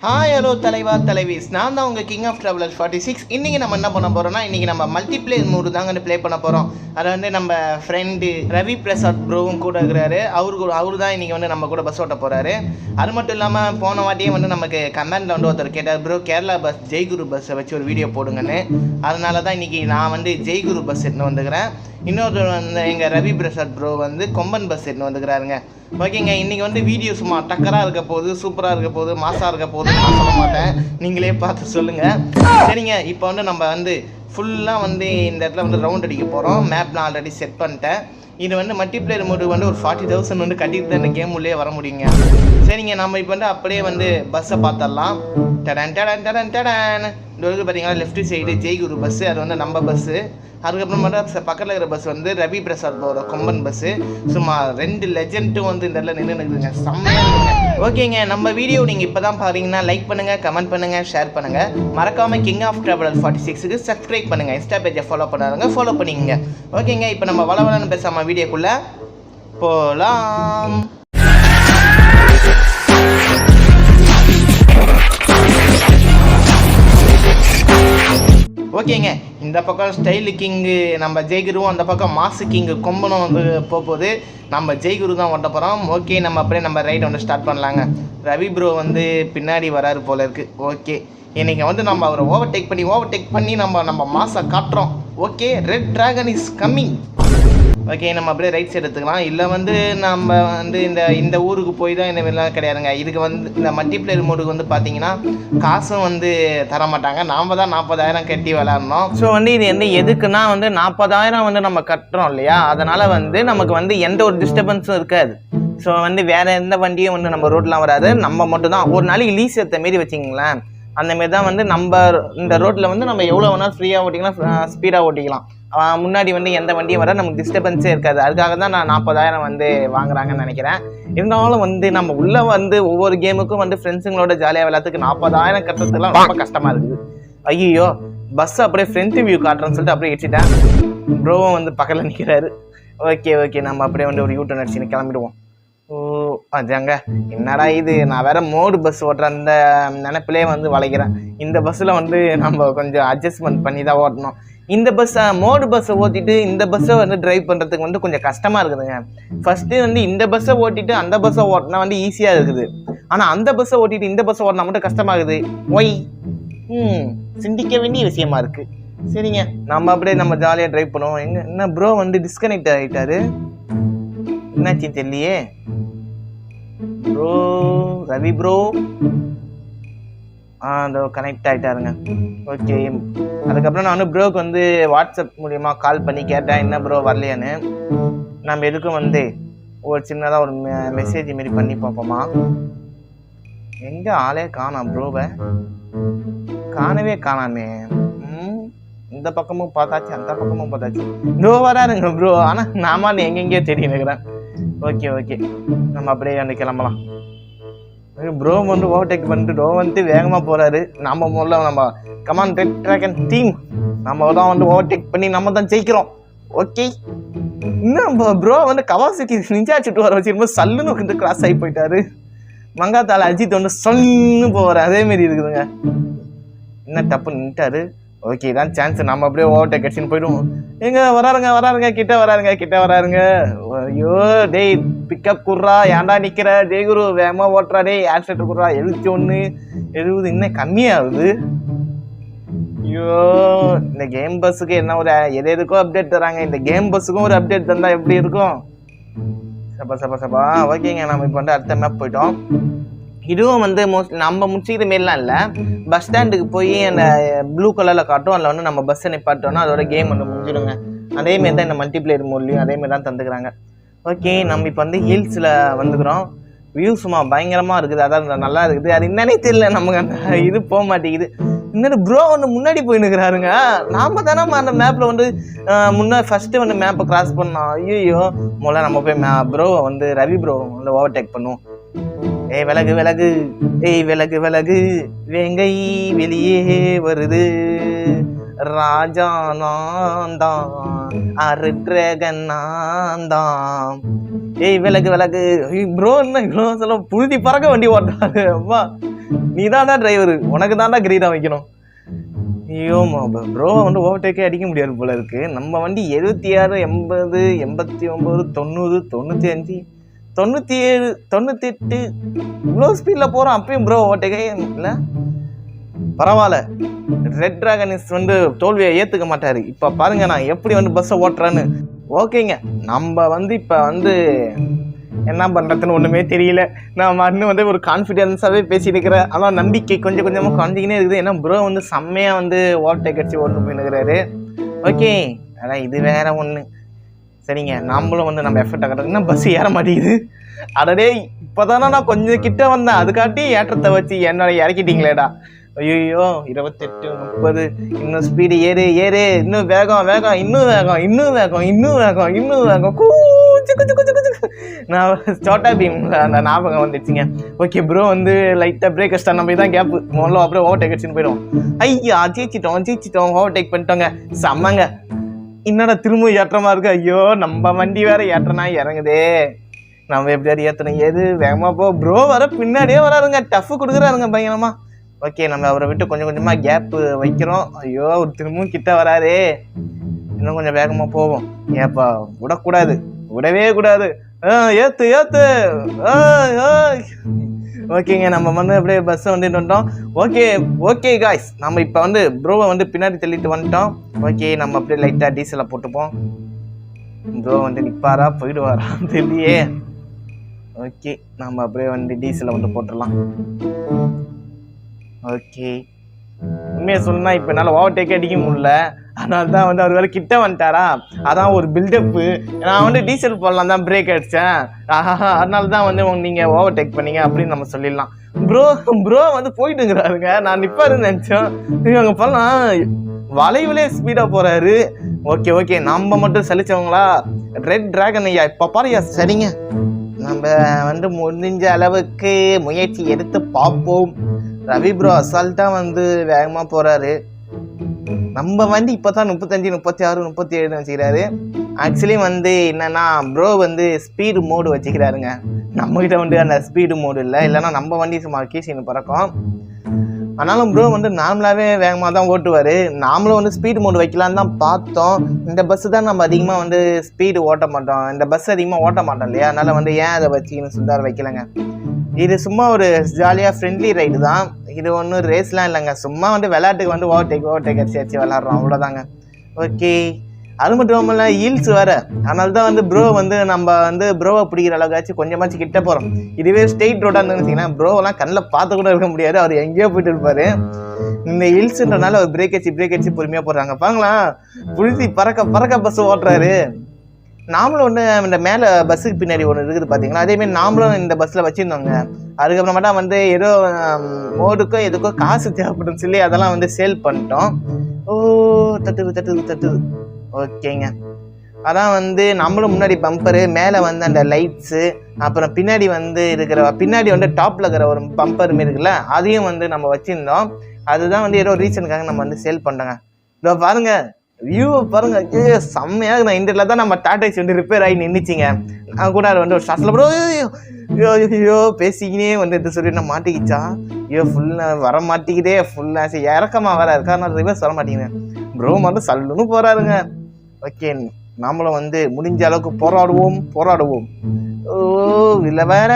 Hi hello தலைவா தலைவிஸ், நான் தான் உங்கள் கிங் ஆஃப் ட்ராவலர்ஸ் 46. இன்றைக்கி நம்ம என்ன பண்ண போகிறோம்னா, இன்றைக்கி நம்ம மல்டிப்ளேயர் மூடு தாங்க ப்ளே பண்ண போகிறோம். அதை வந்து நம்ம ஃப்ரெண்டு ரவி பிரசாத் ப்ரோவும் கூட இருக்கிறாரு. அவரு தான் இன்றைக்கி வந்து நம்ம கூட பஸ் ஓட்ட போகிறாரு. அது மட்டும் இல்லாமல் போன வாட்டியே வந்து நமக்கு கமெண்டில் வந்து ஒருத்தர் கேட்டார், ப்ரோ கேரளா பஸ் ஜெய்குரு பஸ்ஸை வச்சு ஒரு வீடியோ போடுங்கன்னு. அதனால தான் இன்றைக்கி நான் வந்து ஜெய்குரு பஸ் எடுத்துன்னு வந்துக்கிறேன். இன்னொரு வந்து எங்கள் ரவி பிரசாத் ப்ரோ வந்து கொம்பன் பஸ் எடுத்துன்னு வந்துக்கிறாருங்க. ஓகேங்க, இன்றைக்கி வந்து வீடியோ சும்மா டக்கராக இருக்க போகுது, சூப்பராக இருக்க போகுது, மாசாக இருக்க போகுது. நான் சொல்ல மாட்டேன், நீங்களே பார்த்து சொல்லுங்கள். சரிங்க, இப்போ வந்து நம்ம வந்து ஃபுல்லாக வந்து இந்த இடத்துல வந்து ரவுண்ட் அடிக்க போகிறோம். மேப் நான் ஆல்ரெடி செட் பண்ணிட்டேன். இது வந்து மல்டிப்ளேயர் மோடு வந்து ஒரு 40,000 வந்து கட்டிட்டு தான் இந்த கேம் உள்ளே வர முடியுங்க. சரிங்க, நம்ம இப்போ வந்து அப்படியே வந்து பஸ்ஸை பார்த்துடலாம். டடன் டடன் டடன் டடன் இது பார்த்தீங்கன்னா லெஃப்ட் சைடு ஜெய்குரு பஸ்ஸு, அது வந்து நம்ம பஸ்ஸு. அதுக்கப்புறம் மட்டும் பக்கத்தில் இருக்கிற பஸ் வந்து ரவி பிரசாத் போகிற கொம்பன் பஸ்ஸு. சும்மா 2 லெஜெண்ட்டும் வந்து இந்த இடத்துல நின்று நிற்குதுங்க, செம்மையாக இருக்குங்க. ஓகேங்க, நம்ம வீடியோ நீங்கள் இப்போ தான் பாருங்கன்னா லைக் பண்ணுங்கள், கமெண்ட் பண்ணுங்கள், ஷேர் பண்ணுங்கள். மறக்காமல் கிங் ஆஃப் ட்ராவலர்ஸ் 46க்கு சப்ஸ்கிரைப் பண்ணுங்கள். இன்ஸ்டா பேஜை ஃபாலோ பண்ணாதவங்க ஃபாலோ பண்ணிக்கங்க. ஓகேங்க, இப்போ நம்ம வளவலன்னு பேசாமல் வீடியோக்குள்ளே போகலாம். ஓகேங்க, இந்த பக்கம் ஸ்டைலு கிங்கு நம்ம ஜெய்குருவும், அந்த பக்கம் மாசு கிங்கு கொம்பனும் வந்து போகுது. நம்ம ஜெய்குரு தான் ஓட்ட போகிறோம். ஓகே, நம்ம அப்படியே நம்ம ரைட் வந்து ஸ்டார்ட் பண்ணலாங்க. ரவி ப்ரோ வந்து பின்னாடி வராரு போல இருக்குது. ஓகே, இன்றைக்கி வந்து நம்ம அவரை ஓவர்டேக் பண்ணி நம்ம மாசை காட்டுறோம். Okay, red dragon is coming. Okay, நம்ம அப்படியே ரைட் சைடு எடுத்துக்கலாம். இல்லை வந்து நம்ம வந்து இந்த ஊருக்கு போய் தான் இந்த மாதிரிலாம் கிடையாதுங்க. இதுக்கு வந்து இந்த மல்டிப்ளேயர் மோடுக்கு வந்து பார்த்தீங்கன்னா காசும் வந்து தர மாட்டாங்க. நாம் தான் 40,000 கட்டி விளாட்ணும். ஸோ வந்து இது வந்து எதுக்குன்னா வந்து 40,000 வந்து நம்ம கட்டுறோம் இல்லையா, அதனால் வந்து நமக்கு வந்து எந்த ஒரு டிஸ்டர்பன்ஸும் இருக்காது. ஸோ வந்து வேறு எந்த வண்டியும் வந்து நம்ம ரோட்லாம் வராது. நம்ம மட்டும் தான் ஒரு நாளைக்கு லீஸ் ஏற்ற மாரி வச்சிங்களேன். அந்தமாரி தான் வந்து நம்ம இந்த ரோட்டில் வந்து நம்ம எவ்வளோ வேணாலும் ஃப்ரீயாக ஓட்டிக்கலாம், ஸ்பீடாக ஓட்டிக்கலாம். முன்னாடி வந்து எந்த வண்டியும் வர நமக்கு டிஸ்டர்பன்ஸே இருக்காது. அதுக்காக தான் நான் 40,000 வந்து வாங்குறாங்கன்னு நினைக்கிறேன். இருந்தாலும் வந்து நம்ம உள்ளே வந்து ஒவ்வொரு கேமுக்கும் வந்து ஃப்ரெண்ட்ஸுங்களோட ஜாலியாக விளையாட்டுக்கு 40,000 கட்டுறதுக்குலாம் ரொம்ப கஷ்டமாக இருக்குது. ஐயோ, பஸ் அப்படியே ஃப்ரண்ட் வியூ காட்டுறேன்னு சொல்லிட்டு அப்படியே வச்சுட்டேன். ப்ரோவும் வந்து பக்கத்தில் நிற்கிறாரு. ஓகே, நம்ம அப்படியே வந்து ஒரு யூட்டர்ன் அடிச்சுன்னு கிளம்பிடுவோம். ஓ அதாங்க, என்னடா இது, நான் வேற மோடு பஸ் ஓட்டுற அந்த நினைப்பிலே வந்து வளைக்கிறேன். இந்த பஸ்ஸில் வந்து நம்ம கொஞ்சம் அட்ஜஸ்ட்மெண்ட் பண்ணி தான் ஓட்டணும். இந்த பஸ்ஸை மோடு பஸ்ஸை ஓட்டிட்டு இந்த பஸ்ஸை வந்து ட்ரைவ் பண்ணுறதுக்கு வந்து கொஞ்சம் கஷ்டமாக இருக்குதுங்க. ஃபஸ்ட்டு வந்து இந்த பஸ்ஸை ஓட்டிட்டு அந்த பஸ்ஸை ஓட்டினா வந்து ஈஸியாக இருக்குது. ஆனால் அந்த பஸ்ஸை ஓட்டிட்டு இந்த பஸ்ஸை ஓட்டினா மட்டும் கஷ்டமாகுது. சிந்திக்க வேண்டிய விஷயமா இருக்குது. சரிங்க, நம்ம அப்படியே நம்ம ஜாலியாக ட்ரைவ் பண்ணுவோம். என்ன ப்ரோ வந்து டிஸ்கனெக்ட் ஆகிட்டாரு, என்னாச்சு தெரியலையே. ப்ரோ ரவி ப்ரோ அந்த கனெக்ட் ஆகிட்டாருங்க. ஓகே, அதுக்கப்புறம் நான் வந்து ப்ரோக்கு வந்து வாட்ஸ்அப் மூலிமா கால் பண்ணி கேட்டேன், என்ன ப்ரோ வரலையான்னு. நம்ம எதுக்கும் வந்து ஒரு சின்னதாக ஒரு மெசேஜ் மாரி பண்ணி பார்ப்போமா. எங்கே ஆளே காணோம், ப்ரோவை காணவே காணாமே. இந்த பக்கமும் பார்த்தாச்சு, அந்த பக்கமும் பார்த்தாச்சு. ப்ரோ வராருங்க ப்ரோ, ஆனால் நாம எங்கெங்கேயோ தெரியுனுக்கிறேன். ஓகே, நம்ம அப்படியே வந்து கிளம்பலாம். ப்ரோ வந்து ஓவர்டேக் பண்ணிட்டு ப்ரோ வந்து வேகமாக போகிறாரு. நம்ம முதல்ல நம்ம கமான் ரெட் டிராகன் டீம் நம்ம தான் வந்து ஓவர்டேக் பண்ணி நம்ம தான் ஜெயிக்கிறோம். ஓகே, இன்னும் ப்ரோ வந்து கவாசிக்கு நிஞ்சா சுட்டு வர வச்சுருக்கும்போது சல்லுன்னு வந்து கிராஸ் ஆகி போயிட்டாரு. மங்காத்தால அஜித் வந்து சல்லுன்னு போகிறார், அதேமாரி இருக்குதுங்க. என்ன டப்பு நின்ட்டாரு. ஓகே, தான் சான்ஸ், நம்ம அப்படியே ஓவர்டேக் அடிச்சுன்னு போயிடுவோம். எங்க வராருங்க கிட்ட வராருங்க. ஐயோ டேய், பிக்கப் குர்றா, ஏன்டா நிற்கிற ஜெய்குரு, வேகமாக ஓட்டுறா டேய், ஆக்சிடென்ட் குர்றா. 71 70 இன்னும் கம்மியாகுது. ஐயோ, இந்த கேம் பஸ்ஸுக்கு என்ன ஒரு எதுக்கோ அப்டேட் தராங்க. இந்த கேம் பஸ்ஸுக்கும் ஒரு அப்டேட் தந்தா எப்படி இருக்கும். சபா. ஓகேங்க, நம்ம இப்போ வந்து அடுத்த மேப் போயிட்டோம். இதுவும் வந்து நம்ம முடிச்சுக்கிற மாரிலாம் இல்லை. பஸ் ஸ்டாண்டுக்கு போய் அந்த ப்ளூ கலரில் காட்டும், அதில் வந்து நம்ம பஸ்ஸை நிப்பாட்டோன்னா அதோட கேம் வந்து முடிஞ்சிடுங்க. அதேமாரி தான் இந்த மல்டிப்ளேயர் மோட்லையும் அதேமாரி தான் தந்துக்கிறாங்க. ஓகே, நம்ம இப்போ வந்து ஹில்ஸில் வந்துக்கிறோம். வியூ சும்மா பயங்கரமாக இருக்குது, அதான் நல்லா இருக்குது. அது என்னன்னே தெரியல, நமக்கு அந்த இது போக மாட்டேங்குது. இன்னும் ப்ரோ வந்து முன்னாடி போயின்னுக்கிறாருங்க. நாம தானே அந்த மேப்பில் வந்து ஃபஸ்ட்டு வந்து மேப்பை கிராஸ் பண்ணோம். ஐயோ, முதல்ல நம்ம போய் ப்ரோவை வந்து ரவி ப்ரோ வந்து ஓவர்டேக் பண்ணுவோம். விலகு விலகு வேங்கை வெளியே வருது. ராஜா நான் தான், ரெட் டிராகன் நான் தான். ஏய் விலகு ப்ரோ, என்ன ப்ரோ சொல்ல புழுதி பறக்க வண்டி ஓட்டுறாரு. அம்மா நீ தான்டா டிரைவரு, உனக்கு தான்டா கிரீடம் வைக்கணும். ஐயோ ப்ரோ வந்து ஓவர்டேக்கே அடிக்க முடியாது போல இருக்கு. நம்ம வண்டி 76, 80, 89, 90, 95, 97, 98 இவ்வளோ ஸ்பீடில் போகிறோம். அப்பயும் ப்ரோ ஓவர்டேக்கே இல்லை. பரவாயில்ல, ரெட் டிராகனிஸ்ட் வந்து தோல்வியை ஏற்றுக்க மாட்டார். இப்போ பாருங்க நான் எப்படி வந்து பஸ்ஸை ஓட்டுறேன்னு. ஓகேங்க, நம்ம வந்து இப்போ வந்து என்ன பண்ணுறதுன்னு ஒன்றுமே தெரியல. நான் இன்னும் வந்து ஒரு கான்ஃபிடென்ஸாகவே பேசியிருக்கிறேன். ஆனால் நம்பிக்கை கொஞ்சம் கொஞ்சமாக குறைஞ்சிக்கினே இருக்குது. ஏன்னா ப்ரோ வந்து செம்மையாக வந்து ஓவர்டேக் அடிச்சு ஓட்டு போயின்னுக்கிறாரு. ஓகே, அதான் இது வேற ஒன்று. சரிங்க, நாமளும் வந்து நம்ம எஃபர்ட் ஆகிறதுன்னா பஸ் ஏற மாட்டேங்குது. அடடே இப்போதானே நான் கொஞ்சம் கிட்ட வந்தேன், அதுக்காட்டி ஏற்றத்தை வச்சு என்னோட இறக்கிட்டீங்களேடா. ஐயோ 28, 30 இன்னும் ஸ்பீடு ஏறு இன்னும் வேகம் நான் சோட்டா பீம்ல அந்த ஞாபகம் வந்துச்சுங்க. ஓகே ப்ரோ வந்து லைட்டாக பிரேக் அடிச்சிட்டா நம்ம தான் கேப்பு முதல்ல, அப்புறம் ஓவர்டேக் அடிச்சுன்னு போயிடும். ஐயா ஜெயிச்சிட்டோம் ஓவர்டேக் பண்ணிட்டோங்க. செம்மங்க. என்னடா திரும்ப ஏற்றமா இருக்கு. ஐயோ நம்ம வண்டி வேற ஏற்றனா இறங்குதே, நம்ம எப்படியாவது ஏற்றணும். எது வேகமா போ. ப்ரோ வர பின்னாடியே வராருங்க, டஃப் கொடுக்குறாருங்க பயங்கரமா. ஓகே, நம்ம அவரை விட்டு கொஞ்சம் கொஞ்சமாக கேப்பு வைக்கிறோம். ஐயோ அவர் திரும்பவும் கிட்ட வராரு, இன்னும் கொஞ்சம் வேகமாக போவோம். ஏப்பா விடவே கூடாது. ஏத்து ஓகேங்க, நம்ம வந்து அப்படியே பஸ்ஸை வந்துட்டு வந்துட்டோம். ஓகே காய்ஸ், நம்ம இப்போ வந்து ப்ரோவை வந்து பின்னாடி தள்ளிட்டு வந்துட்டோம். ஓகே, நம்ம அப்படியே லைட்டாக டீசலை போட்டுப்போம். ப்ரோ வந்து நிற்பாரா போயிடுவாரா தெரியலையே. ஓகே, நம்ம அப்படியே வந்து டீசலை வந்து போட்டுடலாம். ஓகே, உண்மையை சொன்னா இப்போ என்னால் ஓவர்டேக்கே அடிக்க முடியல. அதனால தான் வந்து அவர் வேறு கிட்ட வந்துட்டாரா, அதான் ஒரு பில்டப்பு. நான் வந்து டீசல் போடலாம் தான் பிரேக் அடித்தேன். அதனால தான் வந்து நீங்கள் ஓவர்டேக் பண்ணீங்க அப்படின்னு நம்ம சொல்லிடலாம். ப்ரோ வந்து போயிட்டுங்கிறாருங்க. நான் நிற்பாருன்னு நினச்சோம். அங்கே போகலாம் வளைவுலே ஸ்பீடாக போகிறாரு. ஓகே நம்ம மட்டும் சலிச்சவங்களா. ரெட் டிராகன் ஐயா இப்போ பாருயா. சரிங்க, நம்ம வந்து முடிஞ்ச அளவுக்கு முயற்சி எடுத்து பார்ப்போம். ரவி ப்ரோ அசால்ட்டாக வந்து வேகமாக போகிறாரு. நம்ம வண்டி இப்போ தான் 35, 36, 37 வச்சுக்கிறாரு. ஆக்சுவலி வந்து என்னென்னா ப்ரோ வந்து ஸ்பீடு மோடு வச்சுக்கிறாருங்க. நம்மகிட்ட வந்து அந்த ஸ்பீடு மோடு இல்லைன்னா நம்ம வண்டி சும்மா கீசின்னு பறக்கும். ஆனாலும் ப்ரோ வந்து நார்மலாகவே வேகமாக தான் ஓட்டுவார். நாமளும் வந்து ஸ்பீடு மோடு வைக்கலான்னு தான் பார்த்தோம். இந்த பஸ்ஸு தான் நம்ம அதிகமாக வந்து ஸ்பீடு ஓட்ட மாட்டோம், இந்த பஸ் அதிகமாக ஓட்ட மாட்டோம் இல்லையா, அதனால் வந்து ஏன் அதை வச்சுக்கின்னு சுந்தார் வைக்கலைங்க. இது சும்மா ஒரு ஜாலியாக ஃப்ரெண்ட்லி ரைடு தான். இது ஒன்றும் ரேஸ்லாம் இல்லைங்க, சும்மா வந்து விளையாட்டுக்கு வந்து ஓவர்டேக் அடிச்சு விளாட்றோம், அவ்வளோதாங்க. ஓகே, அது மட்டும் இல்லாமல் ஹீல்ஸ் வேறு. அதனால தான் வந்து ப்ரோ வந்து நம்ம வந்து ப்ரோவை பிடிக்கிற அளவுக்காச்சும் கொஞ்சமாச்சும் கிட்ட போகிறோம். இதுவே ஸ்ட்ரெயிட் ரோடாக இருந்துச்சுன்னா ப்ரோவெல்லாம் கண்ணில் பார்த்து கூட இருக்க முடியாது, அவர் எங்கேயோ போயிட்டு இருப்பார். இந்த ஹில்ஸுன்றனால அவர் பிரேக் அடிச்சு பொறுமையாக போடுறாங்க. பாங்களேன், புழுதி பறக்க பஸ் ஓட்டுறாரு. நாமளும் ஒன்று இந்த மேலே பஸ்ஸுக்கு பின்னாடி ஒன்று இருக்குது பார்த்தீங்களா, அதேமாரி நாமளும் இந்த பஸ்ஸில் வச்சுருந்தோங்க. அதுக்கப்புறமேட்டா வந்து ஏதோ மோடுக்கோ எதுக்கோ காசு தேவைப்படுன்னு சொல்லி அதெல்லாம் வந்து சேல் பண்ணிட்டோம். தட்டுது. ஓகேங்க, அதான் வந்து நம்மளும் முன்னாடி பம்பரு, மேலே வந்து அந்த லைட்ஸு, அப்புறம் பின்னாடி வந்து பின்னாடி வந்து டாப்பில் இருக்கிற ஒரு பம்பர் மாரி இருக்குல்ல, அதையும் வந்து நம்ம வச்சுருந்தோம். அதுதான் வந்து ஏதோ ரீசனுக்காக நம்ம வந்து சேல் பண்ணோங்க. இதோ பாருங்க, வியூவை பாருங்க, செம்மையாக. நான் இந்த தான் நம்ம டாடாக்ஸி வந்து ரிப்பேர் ஆகி நின்றுச்சிங்க. நான் கூட அது வந்து ஒரு ஷார்ட்ஸில் ப்ரோ ஐயோ பேசிக்கினே வந்து எடுத்து சொல்லி நான் மாட்டிக்கிச்சா. ஃபுல்லாக வர மாட்டேங்குதே, ஃபுல்லாக சரி இறக்கமாக வேற இருக்கா, நான் ரிவர்ஸ் வர மாட்டேங்குது. ப்ரோ மட்டும் சல்லுன்னு போகிறாருங்க. ஓகே, நாமளும் வந்து முடிஞ்ச அளவுக்கு போராடுவோம். இல்லை வேற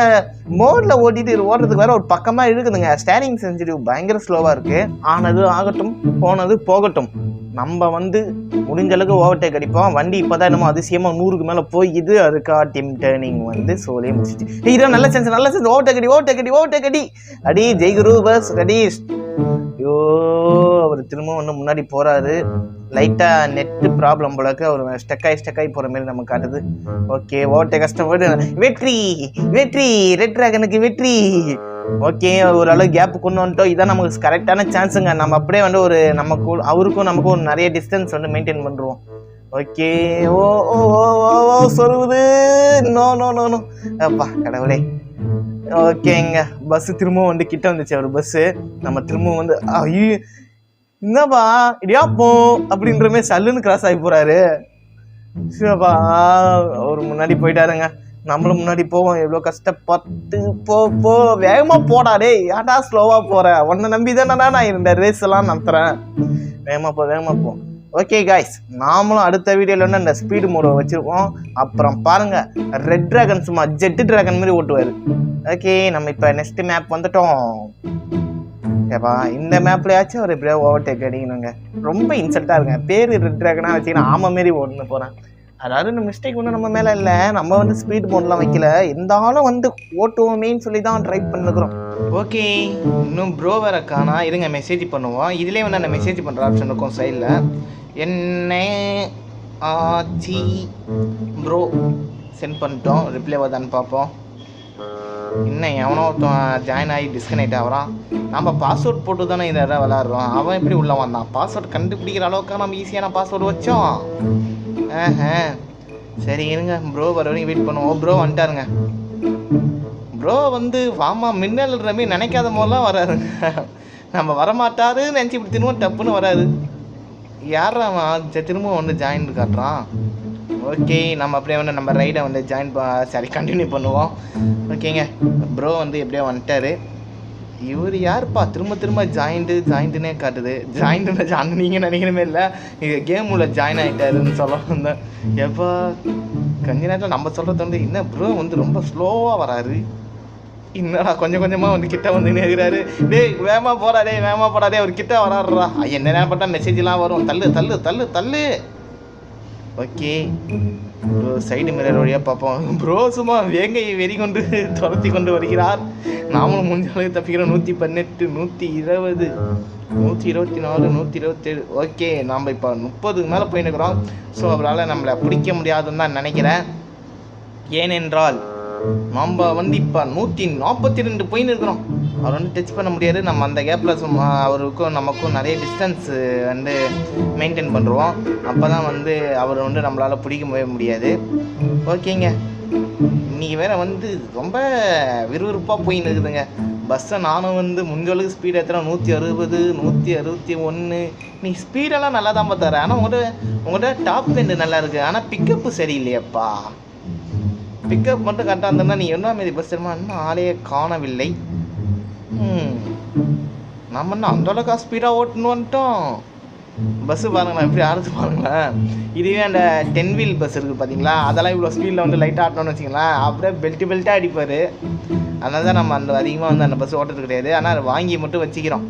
மோடில் ஓடுறதுக்கு வேற ஒரு பக்கமாக இருக்குதுங்க. ஸ்டேரிங் சென்சிட்டிவ் பயங்கர ஸ்லோவாக இருக்குது. ஆனது ஆகட்டும், போனது போகட்டும். நம்ம வந்து முடிஞ்ச அளவுக்கு ஓவர்டேக் அடிப்போம். வண்டி இப்போதான் என்னமோ அதிசயமாக 100க்கு மேலே போய்க்குது. அதுக்கா டிம் டேர்னிங் வந்து சோலே முடிச்சிச்சு. இதான் நல்ல சென்ஸ் ஓவர்டேக் அடி ஜெய்குரு பஸ் அடி. ஐயோ, அவர் திரும்ப வந்து முன்னாடி போகிறாரு. லைட்டாக நெட்டு ப்ராப்ளம் போலக்கு அவர் ஸ்டக்காகி போகிற மாதிரி நம்ம காட்டுது. ஓகே, ஓவர்டேக் கஷ்டப்பட்டு வெற்றி ரெட் டிராகனுக்கு வெற்றி. ஓகே, ஓரளவு கேப் கொண்டு வந்துட்டோம். இதான் நமக்கு கரெக்டான சான்ஸுங்க. நம்ம அப்படியே வந்து ஒரு அவருக்கும் நமக்கும் ஒரு நிறைய டிஸ்டன்ஸ் வந்து மெயின்டைன் பண்ணுறோம். ஓகே, சொல்லுது நோ அப்பா கடவுளே. ஓகேங்க, பஸ்ஸு திரும்பவும் வந்து கிட்ட வந்துச்சு அவர் பஸ்ஸு. நம்ம திரும்பவும் வந்து என்னப்பா இடியாப்போம் அப்படின்ற மாதிரி சல்லுன்னு கிராஸ் ஆகி போறாரு. சிவப்பா அவர் முன்னாடி போயிட்டாருங்க. நம்மளும் முன்னாடி போவோம். எவ்வளோ கஷ்டப்பட்டு போ வேகமா போடா டேய், ஏன்டா ஸ்லோவா போற? உன்னை நம்பி தானடா நான் இந்த ரேஸ் எல்லாம் நடத்துறேன். வேகமா போ. ஓகே காய்ஸ், நாமளும் அடுத்த வீடியோல வந்து அந்த ஸ்பீடு மோட வச்சிருக்கோம். அப்புறம் பாருங்க, ரெட் டிராகன் சும்மா ஜெட்டு டிராகன் மாதிரி ஓட்டுவாரு. ஓகே, நம்ம இப்போ நெக்ஸ்ட் மேப் வந்துட்டோம். ஏப்பா இந்த மேப்லயாச்சும் ஒரு எப்படியா ஓவர்டேக் அடிக்கணுங்க. ரொம்ப இன்சல்ட்டா இருங்க. பேர் ரெட் டிராகனா வச்சுக்கினா ஆமா மாரி ஓடுன்னு போறேன். அதாவது இந்த மிஸ்டேக் ஒன்றும் நம்ம மேலே இல்லை. நம்ம வந்து ஸ்பீட் மோட்லாம் வைக்கல, இருந்தாலும் வந்து ஓட்டுவோமேன்னு சொல்லி தான் ட்ரை பண்ணுறோம். ஓகே, இன்னும் ப்ரோ வேற காணா. இருங்க மெசேஜ் பண்ணுவோம். இதுலேயே வந்து அந்த மெசேஜ் பண்ணுற ஆப்ஷன் இருக்கும் சைடில். என்ன ஆச்சி ப்ரோ சென்ட் பண்ணிட்டோம். ரிப்ளை வருதான்னு பார்ப்போம். இன்னும் எவனோ ஜாயின் ஆகி டிஸ்கனெக்ட் ஆகிறான். நம்ம பாஸ்வேர்ட் போட்டு தானே இதை விளாட்றோம். அவன் எப்படி உள்ளே வந்தான்? பாஸ்வேர்ட் கண்டுபிடிக்கிற அளவுக்கு நம்ம ஈஸியான பாஸ்வேர்டு வச்சோம். சரி இருங்க, ப்ரோ வர வரைக்கும் வெயிட் பண்ணுவோம். ப்ரோ வந்துட்டாருங்க. ப்ரோ வந்து வாமா மின்னல்ன்ற மாதிரி நினைக்காத போதெல்லாம் வராருங்க. நம்ம வரமாட்டாருன்னு நினச்சி இப்படி திரும்ப டப்புன்னு வராது. யாரா திரும்ப வந்து ஜாயின் காட்டுறான். ஓகே, நம்ம அப்படியே வந்து நம்ம ரைடை வந்து கண்டினியூ பண்ணுவோம். ஓகேங்க, ப்ரோ வந்து எப்படியோ வந்துட்டாரு. இவர் யாருப்பா திரும்ப ஜாயிண்ட்டுனே காட்டுது. ஜாயின் நீங்கள் நினைக்கிறமே இல்லை, இது கேம் உள்ள ஜாயின் ஆகிட்டாருன்னு சொல்ல வந்தேன். எப்போ கொஞ்ச நேரத்தில் நம்ம சொல்கிறது வந்து என்ன ப்ரோ வந்து ரொம்ப ஸ்லோவாக வராரு. என்னடா கொஞ்சமாக வந்து கிட்ட வந்து நேர்கிறாரு. டேய் வேகமாக போடாதே ஒரு கிட்ட வராடுறா. என்ன நேரம் பார்த்தா மெசேஜ்லாம் வரும். தள்ளு. ஓகே ப்ரோ, சைடு மிரர் வழியாக பார்ப்போம். ப்ரோ சும்மா வேங்கை வெறி கொண்டு துரத்தி கொண்டு வருகிறார். நாமளும் முடிஞ்ச அளவுக்கு தப்பிக்கிறோம். 118, 120, 124, 127. ஓகே, நம்ம இப்போ 30 மேலே போயின்னுக்கிறோம். ஸோ அவரால் நம்மளை பிடிக்க முடியாதுன்னு தான் நினைக்கிறேன். ஏனென்றால் நம்ம வந்து இப்போ 142 போயின்னு இருக்கிறோம். அவர் வந்து டச் பண்ண முடியாது. நம்ம அந்த கேப்பில் சும்மா அவருக்கும் நமக்கும் நிறைய டிஸ்டன்ஸ் வந்து மெயின்டைன் பண்ணுறோம். அப்போ தான் வந்து அவர் வந்து நம்மளால் பிடிக்க முடியாது. ஓகேங்க, இன்றைக்கி வேறு வந்து ரொம்ப விறுவிறுப்பாக போயின்னு இருக்குதுங்க. பஸ்ஸை நானும் வந்து முடிஞ்சளவுக்கு ஸ்பீட் ஏற்றுறேன். 160, 161. நீ ஸ்பீடெல்லாம் நல்லா தான் பார்த்தாரு. ஆனால் உங்கள்கிட்ட டாப் எண்டு நல்லா இருக்குது. ஆனால் பிக்கப்பு சரியில்லையப்பா. பிக்கப் மட்டும் கரெக்டாக இருந்தோம்னா நீ என்ன மாரி பஸ் தெரியுமா? இன்னும் ஆளையே காணவில்லை. நம்ம என்ன அந்தளவுக்கு ஸ்பீடாக ஓட்டுன்னு வந்துட்டோம். பஸ்ஸு பாருங்களேன் எப்படி ஆடுது பாருங்களேன். இதுவே அந்த 10 வீல் பஸ் இருக்குது பார்த்தீங்களா, அதெல்லாம் இவ்வளோ ஸ்பீடில் வந்து லைட்டாக ஆட்டணும்னு வச்சிங்களேன், அப்படியே பெல்ட்டாக அடிப்பார். அதனால தான் நம்ம அந்த அதிகமாக வந்து அந்த பஸ் ஓட்டுறது கிடையாது. ஆனால் அதை வாங்கி மட்டும் வச்சுக்கிறோம்.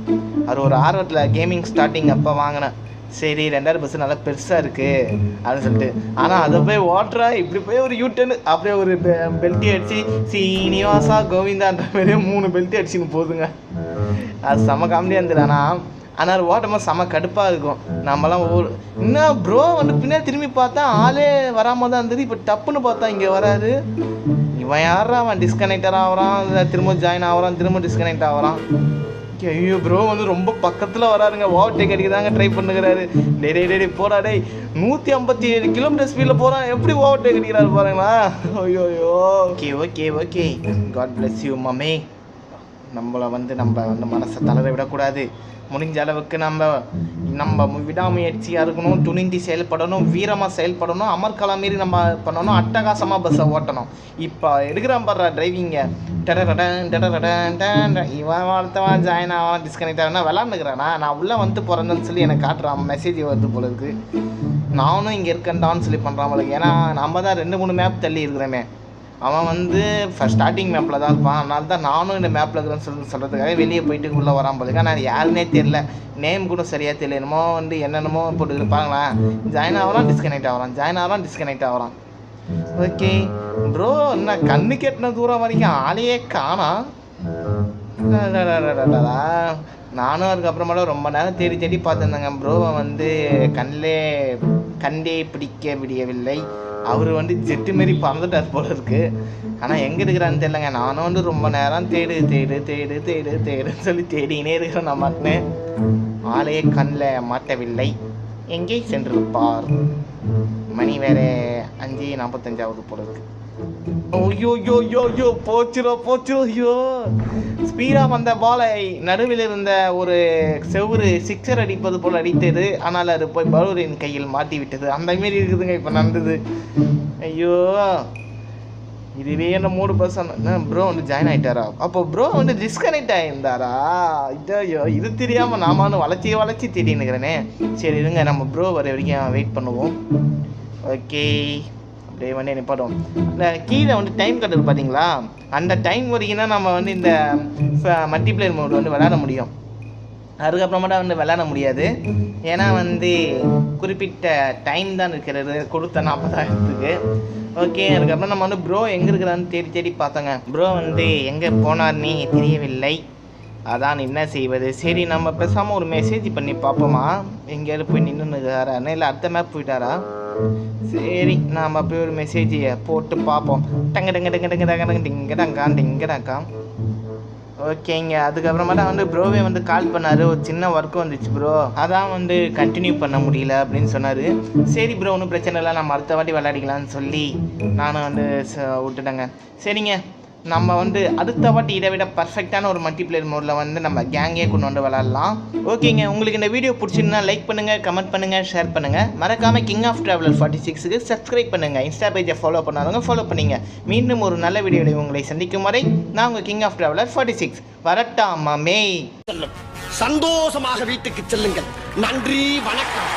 அது ஒரு ஆர்வத்தில் கேமிங் ஸ்டார்டிங் அப்போ வாங்கினேன். சரி 2000 பஸ்ஸு நல்லா பெருசாக இருக்குது அப்படின்னு சொல்லிட்டு. ஆனால் அதை போய் ஓட்டுறா இப்படி போய் ஒரு யூட்டர்னு அப்படியே ஒரு பெல்ட்டி அடித்து சீனிவாசா கோவிந்தான்ற மாதிரியே 3 பெல்ட்டி அடிச்சுன்னு போதுங்க. அது செம காமெடியாக இருந்தது. ஆனால் ஓட்டும்போது செம கடுப்பாக இருக்கும். நம்மலாம் இன்னும் ப்ரோ வந்து பின்னாடி திரும்பி பார்த்தா ஆளே வராமல் தான் இருந்தது. இப்போ டப்புன்னு பார்த்தா இங்கே வராது. இவன் யாரா அவன் டிஸ்கனெக்டர் ஆகிறான், திரும்ப ஜாயின் ஆகிறான், திரும்ப டிஸ்கனெக்ட் ஆகிறான். ஐயோ ப்ரோ வந்து ரொம்ப பக்கத்தில் வராருங்க. ஓவர்டேக் அடிக்க தாங்க ட்ரை பண்ணுகிறாரு. டே போடா டேய், 157 கிலோமீட்டர் ஸ்பீடில் போகிறான். எப்படி ஓவர்டேக் அடிக்கிறாரு பாருங்களா. ஐயோ ஓகே காட் பிளஸ் யூ மம்மே. நம்மளை வந்து மனசை தளர விடக்கூடாது. முடிஞ்ச அளவுக்கு நம்ம விடாமுயற்சியாக இருக்கணும், துணிந்து செயல்படணும், வீரமாக செயல்படணும், அமர்கலம் மாரி நம்ம பண்ணணும், அட்டகாசமாக பஸ்ஸை ஓட்டணும். இப்போ எடுக்கிறான் பாடுற டிரைவிங்க. இவன் வார்த்தவன் ஜாயின் ஆவான் டிஸ்கனெக்ட் ஆகுனா விளாண்டுக்கிறானா. நான் உள்ளே வந்து போகிறேன்னு சொல்லி எனக்கு காட்டுறான், மெசேஜ் வருது போல இருக்குது. நானும் இங்கே இருக்கேன்டான்னு சொல்லி பண்ணுறான் போல. ஏன்னா நம்ம தான் 2-3 மேப் தள்ளி இருக்கிறோமே. அவன் வந்து ஸ்டார்டிங் மேப்பில் தான் இருப்பான். அதனால தான் நானும் இந்த மேப்பில் இருக்கிறேன்னு சொல்கிறதுக்காக வெளியே போயிட்டு உள்ளே வரான் போலுங்க. ஆனால் யாருன்னே தெரில, நேம் கூட சரியாக தெரியல. என்னமோ வந்து என்னென்னமோ போட்டு இருப்பாங்களேன். ஜாயின் ஆகிறான் டிஸ்கனெக்ட் ஆகிறான். ஓகே ப்ரோ, என்ன கண்ணு கெட்டின தூரம் வரைக்கும் ஆளையே காணா. நானும் அதுக்கப்புறமேல ரொம்ப நேரம் தேடி பார்த்துருந்தேங்க. ப்ரோவை வந்து கண்டே பிடிக்க முடியவில்லை. அவர் வந்து ஜெட்டு மாரி பறந்துட்டார் போல இருக்கு. ஆனால் எங்கே இருக்கிறான்னு தெரியலங்க. நானும் வந்து ரொம்ப நேரம் தேடுன்னு சொல்லி தேடினே இருக்கிறேன். நான் மாட்டினேன், ஆளையே கண்ணில் மாட்டவில்லை. எங்கே சென்றிருப்பார்? மணி வேற 5:45 போல இருக்கு. ஐயோ போச்சுரோ ஐயோ. ஸ்பீடாக வந்த பாலை நடுவில் இருந்த ஒரு செவ்வறு சிக்ஸர் அடிப்பது போல் அடித்தது. ஆனால் அது போய் பவுலரின் கையில் மாட்டி விட்டது. அந்த மாரி இருக்குதுங்க இப்போ நடந்தது. ஐயோ, இதுவே என்ன 3% ப்ரோ வந்து ஜாயின் ஆகிட்டாரா? அப்போ ப்ரோ வந்து டிஸ்கனெக்ட் ஆகியிருந்தாரா? ஐயோ, இது தெரியாமல் நாம வளர்ச்சி தேடினுக்கிறேனே. சரி இருங்க, நம்ம ப்ரோ வர வரைக்கும் வெயிட் பண்ணுவோம். ஓகே, அப்படியே வந்து நிப்பாடும். இந்த கீழே வந்து டைம் கட்டது பார்த்தீங்களா? அந்த டைம் வரைக்கும் தான் நம்ம வந்து இந்த மல்டிப்ளேயர் மோட் வந்து விளையாட முடியும். அதுக்கப்புறமாட்டா வந்து விளையாட முடியாது. ஏன்னா வந்து குறிப்பிட்ட டைம் தான் இருக்கிறது கொடுத்த 40,000க்கு. ஓகே, அதுக்கப்புறம் நம்ம வந்து ப்ரோ எங்கே இருக்கிறான்னு தேடி பார்த்தோங்க. ப்ரோ வந்து எங்கே போனார்னே தெரியவில்லை. அதான் என்ன செய்வது. சரி, நம்ம பேசாமல் ஒரு மெசேஜ் பண்ணி பார்ப்போமா, எங்கேயாவது போய் நின்றுக்கிறாரான்னு, இல்லை அடுத்த மேப் போயிட்டாரா? சரி, நாம் போய் ஒரு மெசேஜை போட்டு பார்ப்போம். டங்க டங்க டங்க டங்க டங்க டங்க டிங்க டங்கா டிங்க டங்கா. ஓகேங்க, அதுக்கப்புறமாட்டா வந்து ப்ரோவே வந்து கால் பண்ணார். ஒரு சின்ன ஒர்க்கு வந்துச்சு ப்ரோ, அதான் வந்து கண்டினியூ பண்ண முடியல அப்படின்னு சொன்னார். சரி ப்ரோ, ஒன்றும் பிரச்சனை இல்லை, நம்ம அடுத்த வாட்டி விளையாடிக்கலான்னு சொல்லி நானும் வந்து விட்டுட்டேங்க. சரிங்க, நம்ம வந்து அடுத்த வாட்டி இதை விட பர்ஃபெக்டான ஒரு மல்டிப்ளேயர் மோடில் வந்து நம்ம கேங்கே கொண்டு வந்து விளாட்லாம். ஓகேங்க, உங்களுக்கு இந்த வீடியோ பிடிச்சிருந்தா லைக் பண்ணுங்கள், கமெண்ட் பண்ணுங்கள், ஷேர் பண்ணுங்கள். மறக்காமல் கிங் ஆஃப் ட்ராவலர் 46க்கு சப்ஸ்கிரைப் பண்ணுங்கள். இன்ஸ்டா பேஜை ஃபாலோ பண்ணாதவங்க ஃபாலோ பண்ணிங்க. மீண்டும் ஒரு நல்ல வீடியோவில் உங்களை சந்திக்கும் வரை நான் உங்கள் கிங் ஆஃப் ட்ராவலர் 46 வரட்டாமாமே. சந்தோஷமாக வீட்டுக்கு செல்லுங்கள். நன்றி, வணக்கம்.